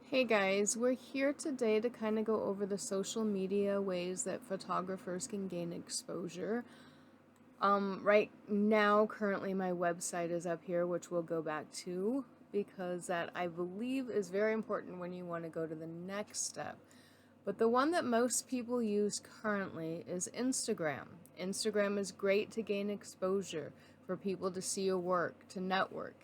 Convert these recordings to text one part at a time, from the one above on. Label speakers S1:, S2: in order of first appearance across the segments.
S1: Hey guys, we're here today to kind of go over the social media ways that photographers can gain exposure. Right now, currently my website is up here, which we'll go back to because that I believe is very important when you want to go to the next step. But the one that most people use currently is Instagram. Instagram is great to gain exposure, for people to see your work, to network.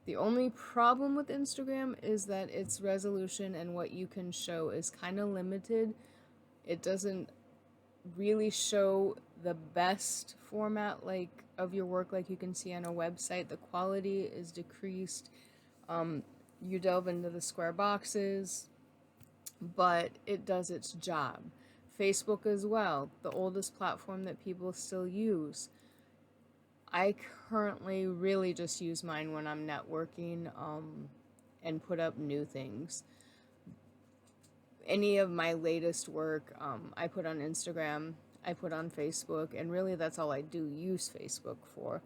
S1: The only problem with Instagram is that its resolution and what you can show is kind of limited. It doesn't really show the best format like of your work like you can see on a website. The quality is decreased. You delve into the square boxes, but it does its job. Facebook as well, the oldest platform that people still use. I currently really just use mine when I'm networking and put up new things. Any of my latest work, I put on Instagram, I put on Facebook, and really that's all I do use Facebook for,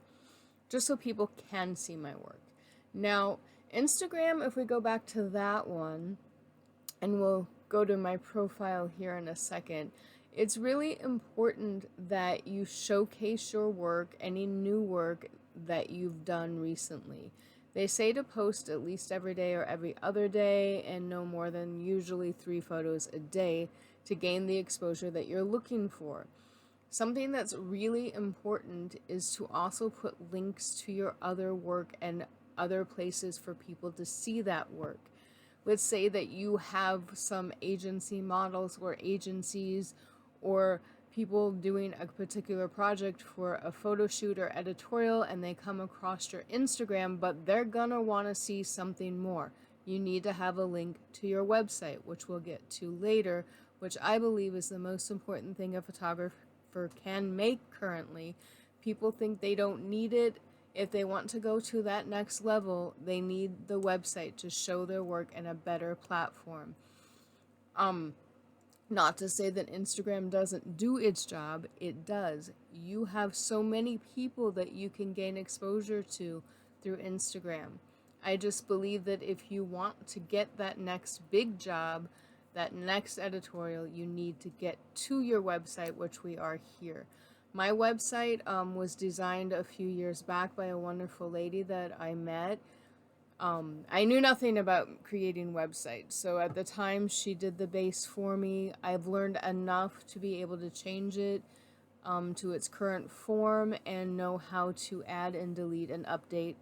S1: just so people can see my work. Now, Instagram, if we go back to that one, and we'll go to my profile here in a second, it's really important that you showcase your work, any new work that you've done recently. They say to post at least every day or every other day, and no more than usually 3 photos a day to gain the exposure that you're looking for. Something that's really important is to also put links to your other work and other places for people to see that work. Let's say that you have some agency models or agencies or people doing a particular project for a photo shoot or editorial, and they come across your Instagram, but they're gonna want to see something more. You need to have a link to your website, which we'll get to later, which I believe is the most important thing a photographer can make currently. People think they don't need it. If they want to go to that next level, they need the website to show their work in a better platform. Not to say that Instagram doesn't do its job, it does. You have so many people that you can gain exposure to through Instagram. I just believe that if you want to get that next big job, that next editorial, you need to get to your website, which we are here. My website was designed a few years back by a wonderful lady that I met. I knew nothing about creating websites, so at the time she did the base for me. I've learned enough to be able to change it to its current form and know how to add and delete and update.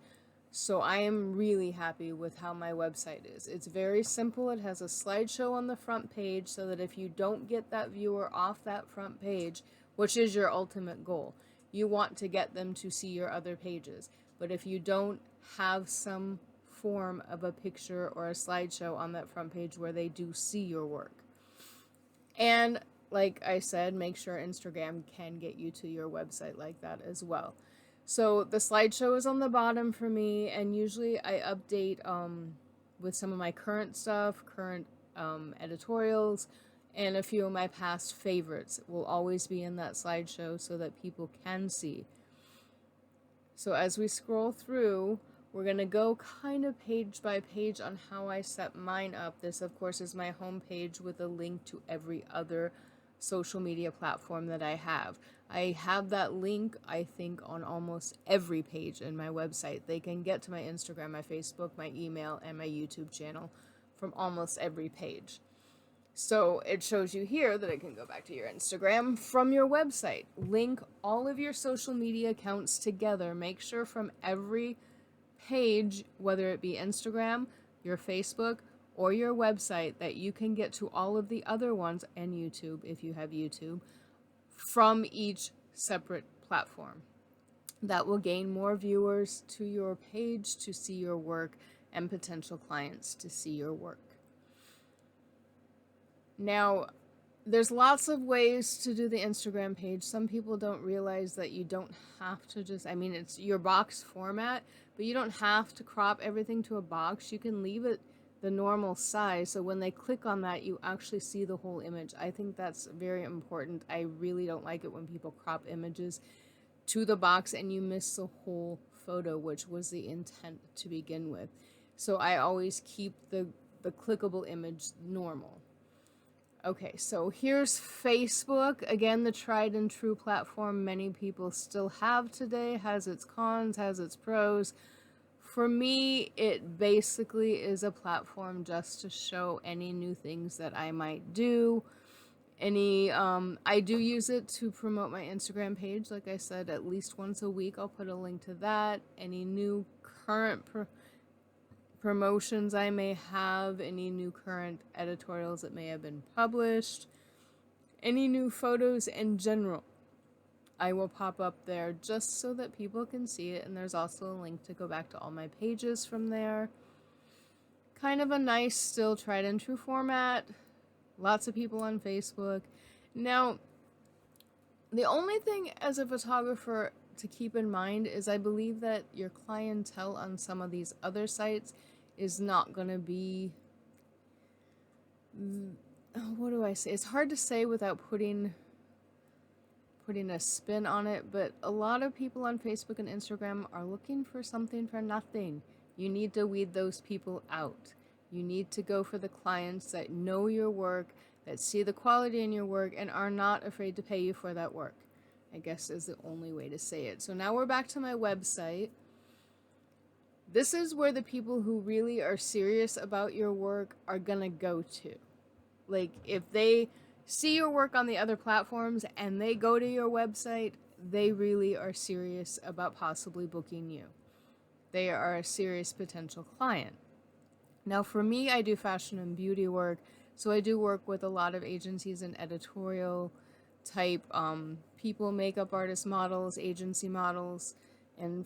S1: So I am really happy with how my website is. It's very simple. It has a slideshow on the front page so that if you don't get that viewer off that front page, which is your ultimate goal, you want to get them to see your other pages. But if you don't have some form of a picture or a slideshow on that front page where they do see your work. And like I said, make sure Instagram can get you to your website like that as well. So the slideshow is on the bottom for me, and usually I update with some of my current stuff, current editorials, and a few of my past favorites will always be in that slideshow so that people can see. So as we scroll through, we're going to go kind of page by page on how I set mine up. This, of course, is my home page with a link to every other social media platform that I have. I have that link, I think, on almost every page in my website. They can get to my Instagram, my Facebook, my email, and my YouTube channel from almost every page. So it shows you here that it can go back to your Instagram from your website. Link all of your social media accounts together. Make sure from every page, whether it be Instagram, your Facebook, or your website, that you can get to all of the other ones, and YouTube if you have YouTube, from each separate platform. That will gain more viewers to your page to see your work and potential clients to see your work. Now, there's lots of ways to do the Instagram page. Some people don't realize that you don't have to just, I mean, it's your box format, but you don't have to crop everything to a box. You can leave it the normal size, so when they click on that, you actually see the whole image. I think that's very important. I really don't like it when people crop images to the box and you miss the whole photo, which was the intent to begin with. So I always keep the the clickable image normal. Okay, so here's Facebook. Again, the tried and true platform many people still have today. Has its cons, has its pros. For me, it basically is a platform just to show any new things that I might do. I do use it to promote my Instagram page. Like I said, at least once a week, I'll put a link to that. Any new current promotions I may have, any new current editorials that may have been published, any new photos in general, I will pop up there just so that people can see it. And there's also a link to go back to all my pages from there. Kind of a nice, still tried and true format. Lots of people on Facebook. Now, the only thing as a photographer to keep in mind is I believe that your clientele on some of these other sites is not going to be, what do I say? It's hard to say without putting a spin on it, but a lot of people on Facebook and Instagram are looking for something for nothing. You need to weed those people out. You need to go for the clients that know your work, that see the quality in your work, and are not afraid to pay you for that work, I guess is the only way to say it. So now we're back to my website. This is where the people who really are serious about your work are gonna go to. Like, if they see your work on the other platforms and they go to your website, they really are serious about possibly booking you. They are a serious potential client. Now, for me, I do fashion and beauty work, so I do work with a lot of agencies and editorial type people, makeup artists, models, agency models, and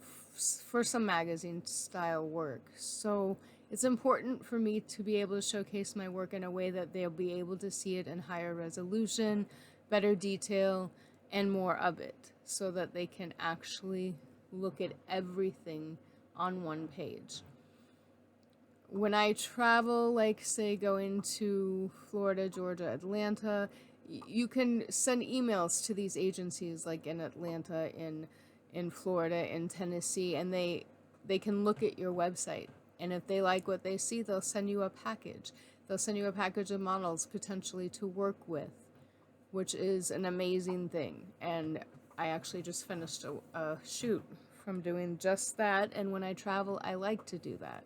S1: for some magazine style work. So it's important for me to be able to showcase my work in a way that they'll be able to see it in higher resolution, better detail, and more of it, so that they can actually look at everything on one page. When I travel, like say going to Florida, Georgia, Atlanta, you can send emails to these agencies like in Atlanta, in Florida, in Tennessee, and they can look at your website. And if they like what they see, they'll send you a package. They'll send you a package of models potentially to work with, which is an amazing thing. And I actually just finished a shoot from doing just that. And when I travel, I like to do that.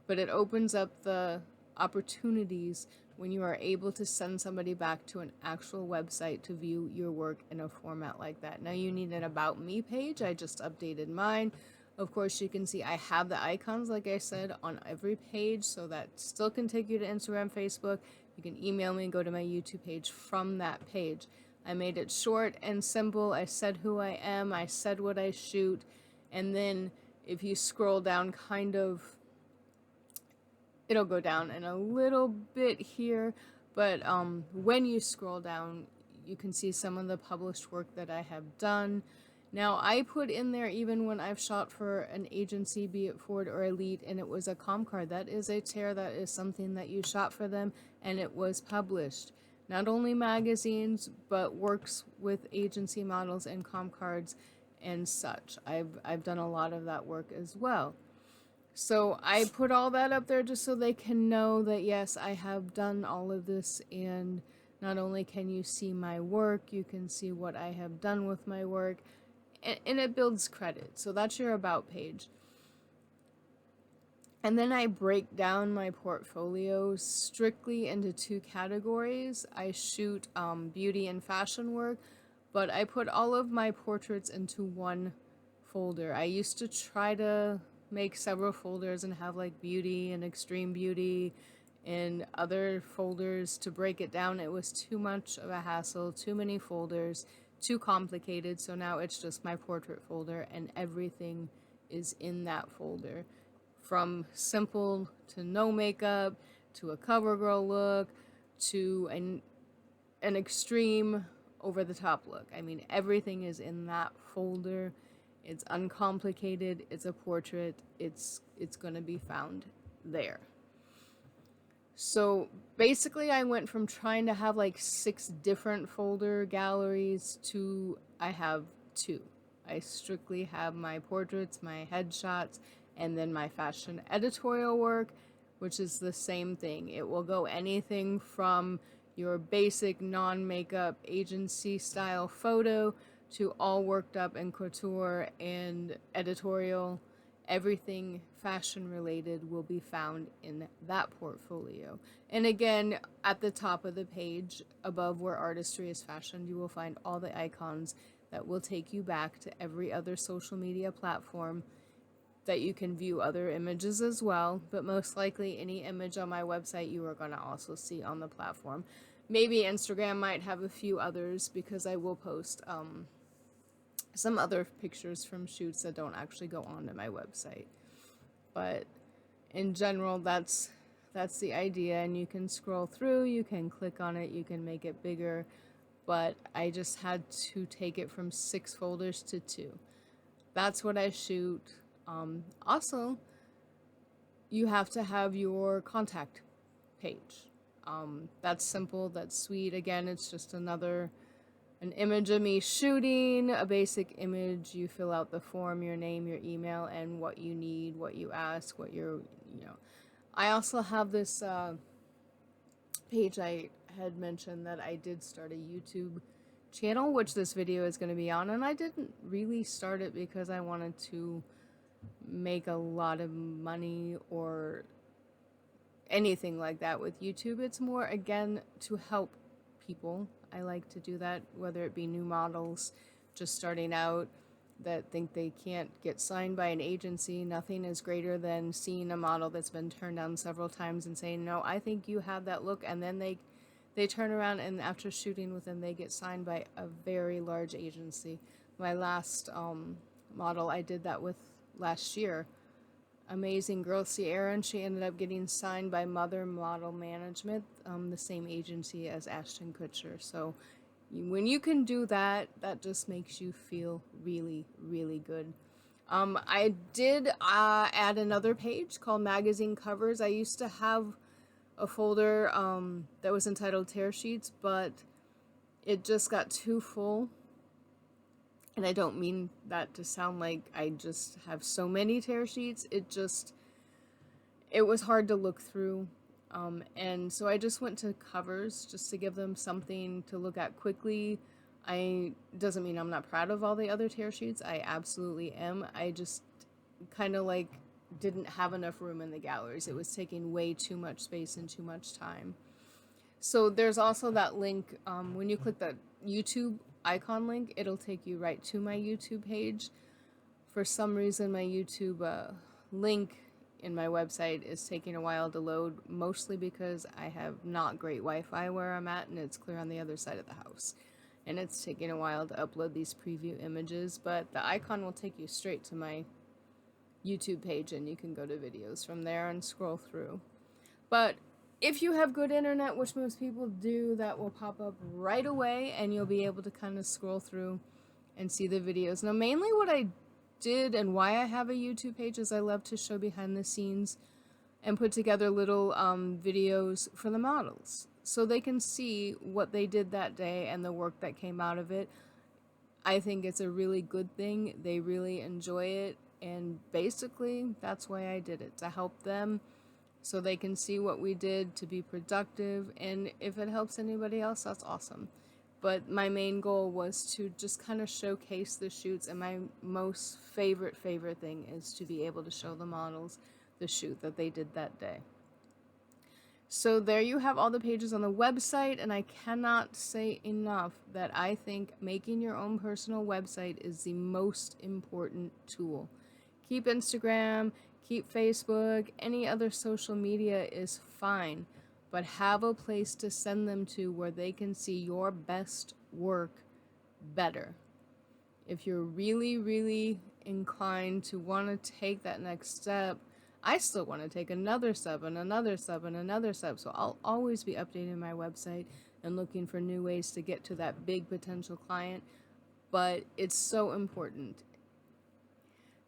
S1: But it opens up the opportunities when you are able to send somebody back to an actual website to view your work in a format like that. Now you need an About Me page. I just updated mine. Of course, you can see I have the icons, like I said, on every page, so that still can take you to Instagram, Facebook. You can email me and go to my YouTube page from that page. I made it short and simple. I said who I am. I said what I shoot. And then if you scroll down kind of, it'll go down in a little bit here, but when you scroll down, you can see some of the published work that I have done. Now, I put in there even when I've shot for an agency, be it Ford or Elite, and it was a comp card. That is a tear. That is something that you shot for them, and it was published. Not only magazines, but works with agency models and comp cards and such. I've done a lot of that work as well. So I put all that up there just so they can know that, yes, I have done all of this, and not only can you see my work, you can see what I have done with my work, and it builds credit. So that's your About page. And then I break down my portfolio strictly into two categories. I shoot beauty and fashion work, but I put all of my portraits into one folder. I used to try to make several folders and have like beauty and extreme beauty and other folders to break it down. It was too much of a hassle, too many folders, too complicated. So now it's just my portrait folder, and everything is in that folder, from simple to no makeup, to a cover girl look, to an extreme over the top look. I mean, everything is in that folder. It's uncomplicated. It's a portrait. It's going to be found there. So basically, I went from trying to have like 6 different folder galleries to I have 2. I strictly have my portraits, my headshots, and then my fashion editorial work. which is the same thing. It will go anything from your basic non-makeup agency style photo to all worked up and couture and editorial. Everything fashion related will be found in that portfolio. And again, at the top of the page, above where artistry is fashioned, you will find all the icons that will take you back to every other social media platform that you can view other images as well. But most likely any image on my website you are going to also see on the platform. Maybe Instagram might have a few others, because I will post some other pictures from shoots that don't actually go onto my website. But in general, that's the idea, and you can scroll through, you can click on it, you can make it bigger, but I just had to take it from 6 folders to 2. That's what I shoot. Also, you have to have your contact page. That's simple, that's sweet. Again, it's just an image of me shooting, a basic image. You fill out the form, your name, your email, and what you need, what you ask, what you're, I also have this page I had mentioned that I did start a YouTube channel, which this video is going to be on, and I didn't really start it because I wanted to make a lot of money or anything like that with YouTube. It's more, again, to help people. I like to do that, whether it be new models just starting out that think they can't get signed by an agency. Nothing is greater than seeing a model that's been turned down several times and saying, no, I think you have that look, and then they turn around and after shooting with them, they get signed by a very large agency. My last model I did that with last year, amazing girl, Sierra, and she ended up getting signed by Mother Model Management, the same agency as Ashton Kutcher. So when you can do that, that just makes you feel really, really good. I did add another page called Magazine Covers. I used to have a folder that was entitled Tear Sheets, but it just got too full. And I don't mean that to sound like I just have so many tear sheets. It was hard to look through. And so I just went to covers just to give them something to look at quickly. Doesn't mean I'm not proud of all the other tear sheets. I absolutely am. I just kind of didn't have enough room in the galleries. It was taking way too much space and too much time. So there's also that link, when you click that YouTube icon link, it'll take you right to my YouTube page. For some reason, my YouTube link in my website is taking a while to load, mostly because I have not great Wi-Fi where I'm at, and it's clear on the other side of the house. And it's taking a while to upload these preview images, but the icon will take you straight to my YouTube page, and you can go to videos from there and scroll through. But if you have good internet, which most people do, that will pop up right away, and you'll be able to kind of scroll through and see the videos. Now, mainly what I did and why I have a YouTube page is I love to show behind the scenes and put together little videos for the models, so they can see what they did that day and the work that came out of it. I think it's a really good thing. They really enjoy it, and basically that's why I did it, to help them so they can see what we did, to be productive, and if it helps anybody else, that's awesome. But my main goal was to just kind of showcase the shoots, and my most favorite thing is to be able to show the models the shoot that they did that day. So there you have all the pages on the website, and I cannot say enough that I think making your own personal website is the most important tool. Keep Instagram, keep Facebook, any other social media is fine, but have a place to send them to where they can see your best work better. If you're really, really inclined to want to take that next step, I still want to take another step and another step and another step. So I'll always be updating my website and looking for new ways to get to that big potential client. But it's so important.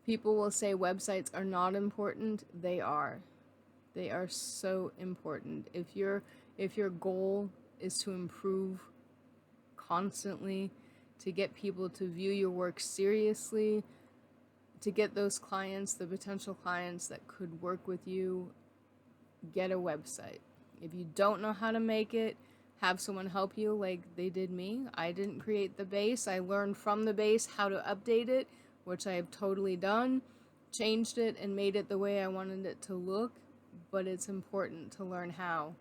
S1: People will say websites are not important. They are. They are so important. If your goal is to improve constantly, to get people to view your work seriously, to get those clients, the potential clients that could work with you, get a website. If you don't know how to make it, have someone help you like they did me. I didn't create the base. I learned from the base how to update it, which I have totally done, changed it, and made it the way I wanted it to look, but it's important to learn how.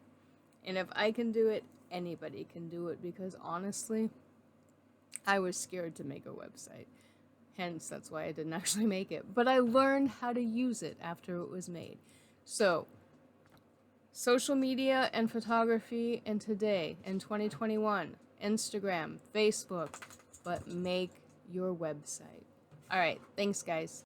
S1: And if I can do it, anybody can do it, because honestly, I was scared to make a website. Hence, that's why I didn't actually make it. But I learned how to use it after it was made. So, social media and photography in today, in 2021, Instagram, Facebook, but make your website. All right, thanks guys.